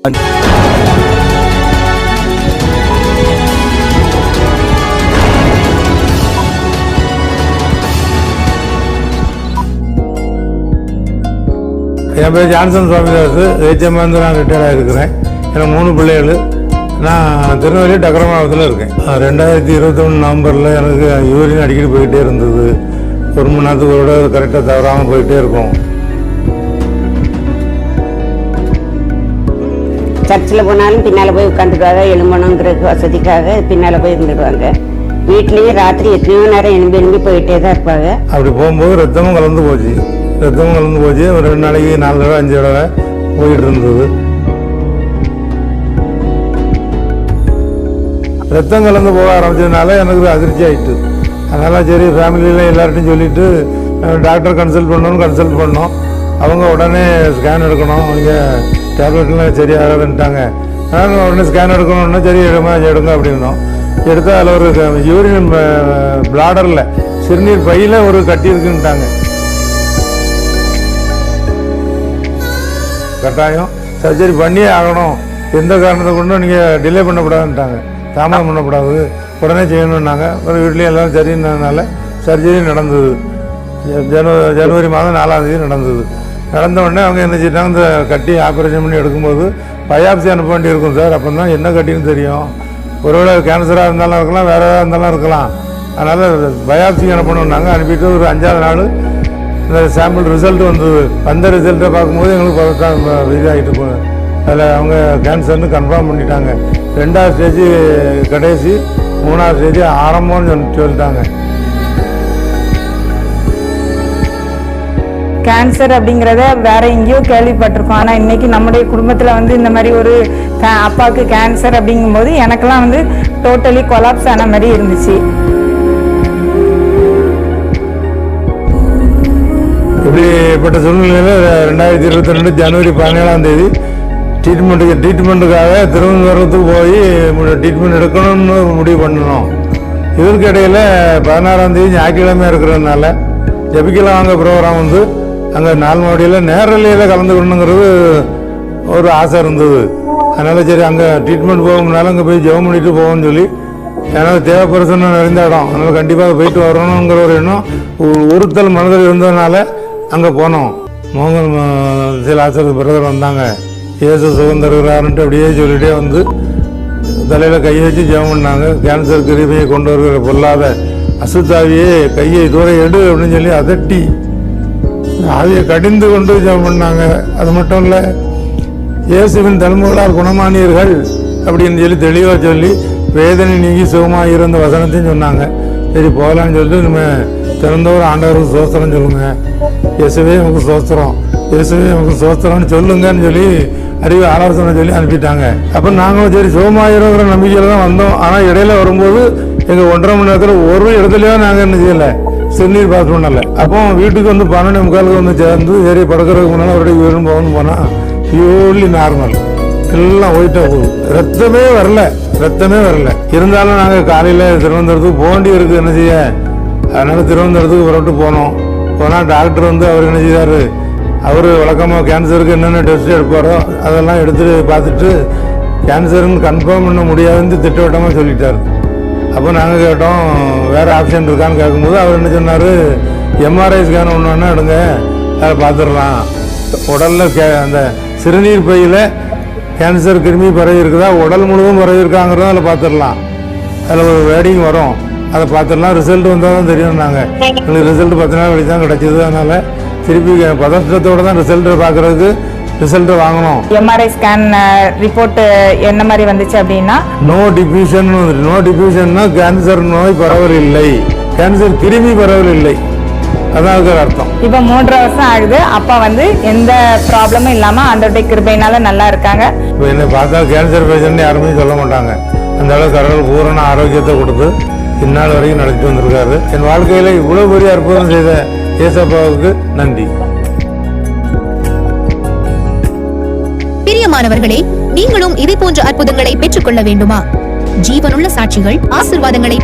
என் பேர் Johnson Swamidas. HM நான் retire ஆகிருக்கிறேன். எனக்கு 3 பிள்ளைகள். நான் திருநெல்வேலி டக்கர மாவட்டத்தில் இருக்கேன். 2021 நவம்பரில் எனக்கு யூரின் அடிக்கடி போயிட்டே இருந்தது. 1 மணி நேரத்துக்கு கூட கரெக்டாக தவறாமல் போயிட்டே இருக்கும். சர்ச்சில் போனாலும் பின்னால் போய் உட்காந்துக்குவாங்க. எழும்பணுங்கிறது வசதிக்காக பின்னால் போய் இருந்துடுவாங்க. வீட்லேயும் ராத்திரி எத்தனையோ நேரம் எலும்பி போயிட்டே தான் இருப்பாங்க. அப்படி போகும்போது ரத்தமும் கலந்து போச்சு. ஒரு 2 நாளைக்கு 4 தடவை 5 தடவை போயிட்டு இருந்தது. ரத்தம் கலந்து போக ஆரம்பிச்சதுனால எனக்கு அதிர்ச்சி ஆகிட்டு. அதனால் சரி ஃபேமிலியில் எல்லார்ட்டையும் சொல்லிவிட்டு டாக்டர் கன்சல்ட் பண்ணோம். அவங்க உடனே ஸ்கேன் எடுக்கணும், அவங்க டேப்லெட்லாம் சரியாகன்ட்டாங்க. அதனால் உடனே ஸ்கேன் எடுக்கணும்னா சரி எடுங்க அப்படின்னோம். எடுத்தால் அதில் ஒரு யூரின் பிளாடரில் சிறுநீர் பையில் ஒரு கட்டி இருக்குன்ட்டாங்க. கட்டாயம் சர்ஜரி பண்ணியே ஆகணும், எந்த காரணத்தை கொண்டும் நீங்கள் டிலே பண்ணக்கூடாதுன்ட்டாங்க. தாமதம் பண்ணக்கூடாது, உடனே செய்யணுன்னாங்க. ஒரு வீட்லேயும் எல்லோரும் சரின்னதுனால சர்ஜரி நடந்தது. ஜனவரி மாதம் 4ஆம் தேதி நடந்தது. நடந்த உடனே அவங்க என்ன செய்யிட்டாங்க, இந்த கட்டி ஆப்ரேஷன் பண்ணி எடுக்கும்போது பயாப்சி அனுப்ப வேண்டி இருக்கும் சார். அப்போ தான் என்ன கட்டின்னு தெரியும். ஒருவேளை கேன்சராக இருந்தாலும் இருக்கலாம், வேறு ஏதாவது இருந்தாலும் இருக்கலாம். அதனால் பயாப்சி அனுப்பணுன்னாங்க. அனுப்பிட்டு ஒரு 5ஆவது நாள் இந்த சாம்பிள் ரிசல்ட் வந்தது. வந்த ரிசல்ட்டை பார்க்கும்போது எங்களுக்கு இதாகிட்டு போகுது. அதில் அவங்க கேன்சர்னு கன்ஃபார்ம் பண்ணிட்டாங்க. 2ஆவது ஸ்டேஜ் கடைசி, 3ஆவது ஸ்டேஜ் ஆரம்பம்னு சொல்லிட்டாங்க. கேன்சர் அப்படிங்கிறத வேற எங்கேயோ கேள்விப்பட்டிருக்கோம். ஆனால் இன்னைக்கு நம்முடைய குடும்பத்தில் இந்த மாதிரி ஒரு அப்பாவுக்கு கேன்சர் அப்படிங்கும்போது எனக்கெல்லாம் டோட்டலி கொலாப்ஸ் ஆன மாதிரி இருந்துச்சு. இப்படிப்பட்ட சூழ்நிலையில் 2022 ஜனவரி 17ஆம் தேதி ட்ரீட்மெண்ட்டுக்காக திருவனந்தபுரத்துக்கு போய் ட்ரீட்மெண்ட் எடுக்கணும்னு முடிவு பண்ணணும். இதற்கு இடையில் 16ஆம் தேதி ஞாயிற்றுக்கிழமையாக இருக்கிறதுனால ஜபிக்கலாம் வாங்க ப்ரோக்ராம் அங்கே 4 மாவடியில் நேரலையில் கலந்துக்கணுங்கிறது ஒரு ஆசை இருந்தது. அதனால் சரி அங்கே ட்ரீட்மெண்ட் போகும்னால அங்கே போய் ஜெபம் பண்ணிட்டு போவோம்னு சொல்லி, ஏன்னா தேவைப்படுறதுன்னு நிறைந்த இடம், அதனால் கண்டிப்பாக போயிட்டு வரணுங்கிற ஒரு எண்ணம் ஒருத்தல் மனதில் இருந்ததுனால அங்கே போனோம். மோகன் சில ஆசிரியர் பிரதர் வந்தாங்க. இயேசு சுகம் தருகிறாருன்ட்டு அப்படியே சொல்லிகிட்டே தலையில் கையை வச்சு ஜெபம் பண்ணாங்க. கேன்சர் கிருமியை கொண்டு வருகிற பொல்லாத அசுத்தாவியே கையை தூரம் எடு அப்படின்னு சொல்லி அதட்டி ஆவியை கடிந்து கொண்டு ஜெபம் பண்ணாங்க. அது மட்டும் இல்லை, இயேசுவின் தழும்புகளால் குணமானீர்கள் அப்படின்னு சொல்லி தெளிவாக சொல்லி வேதனை நீங்கி சுகமாக இருந்த வசனத்தையும் சொன்னாங்க. சரி போகலான்னு சொல்லிட்டு நம்ம திறந்தவர் ஆண்டவருக்கு சோஸ்திரம் சொல்லுங்க, இயேசுவே நமக்கு சோஸ்திரம், இயேசுவே நமக்கு சோஸ்திரம்னு சொல்லுங்கன்னு சொல்லி அறிவு ஆலோசனை சொல்லி அனுப்பிட்டாங்க. அப்போ நாங்களும் சரி சுகமாயிருங்கிற நம்பிக்கையில் தான் வந்தோம். ஆனால் இடையில வரும்போது எங்கள் 1.5 மணி நேரத்தில் ஒரு இடத்துலையோ நாங்கள் என்ன செய்யலை, சிறுநீர் பாஸ் பண்ணலை. அப்போ வீட்டுக்கு 12:45 சேர்ந்து சரி படுக்கிறதுக்கு முன்னால் அவருடைய யூரின் போனால் பியூர்லி நார்மல், எல்லாம் ஒயிட்டாக போகுது. ரத்தமே வரல. இருந்தாலும் நாங்கள் காலையில் திருவனந்தபுரத்துக்கு போக வேண்டி இருக்குது, என்ன செய்ய. அதனால் திருவனந்தபுரத்துக்கு புறப்பட்டு போனால் டாக்டர் அவர் என்ன செய்தார், அவர் வழக்கமாக கேன்சருக்கு என்னென்ன டெஸ்ட் எடுப்பாரோ அதெல்லாம் எடுத்துகிட்டு பார்த்துட்டு கேன்சருன்னு கன்ஃபார்ம் பண்ண முடியாதுன்னு திட்டவட்டமாக சொல்லிட்டார். அப்போ நாங்கள் கேட்டோம் வேறு ஆப்ஷன் இருக்கான்னு கேட்கும்போது அவர் என்ன சொன்னார், MRI ஸ்கேன் ஒன்று எடுங்க, அதை பார்த்துடலாம். உடலில் அந்த சிறுநீர் பையில் கேன்சர் கிருமி பரவி இருக்குதா, உடல் முழுவதும் பரவி இருக்காங்கிறத அதில் பார்த்துடலாம். அதில் ஒரு வேடிங் வரும், அதை பார்த்துடலாம். ரிசல்ட் வந்தால் தான் தெரியும். எங்களுக்கு ரிசல்ட் 10 நாள் வழி தான் கிடச்சிது. அதனால் திருப்பி பதற்றத்தோடு தான் ரிசல்ட்டை பார்க்குறதுக்கு ரிசல்ட்டை வாங்கணும். MRI ஸ்கேன் ரிப்போர்ட் என்ன மாதிரி வந்துச்சு அப்படின்னா நோ டிஃப்யூஷன் வந்துட்டு. நோ டிஃப்யூஷன்னா கேன்சர் நோய் பரவல் இல்லை, கேன்சர் கிருமி பரவல் இல்லை, அதான் அதுக்கு அர்த்தம். இப்போ 3 வருஷம் ஆகுது. அப்பா எந்த ப்ராப்ளமும் இல்லாமல் ஆண்டவருடைய கிருபையினால நல்லா இருக்காங்க. இப்போ என்னை பார்த்தா கேன்சர் பேஷண்ட் யாருமே சொல்ல மாட்டாங்க. அந்த அளவுக்கு கடவுள் பூரண ஆரோக்கியத்தை கொடுத்து இந்நாள் வரைக்கும் நடத்திட்டு வந்திருக்காரு. என் வாழ்க்கையில் இவ்வளோ பெரிய அற்புதம் செய்த ஏசப்பாவுக்கு நன்றி. பிரியமானவர்களே, நீங்களும் இதே போன்ற அற்புதங்களை பெற்றுக்கொள்ள வேண்டுமா? ஜீவனுள்ள சாட்சிகள் ஆசீர்வாதங்களை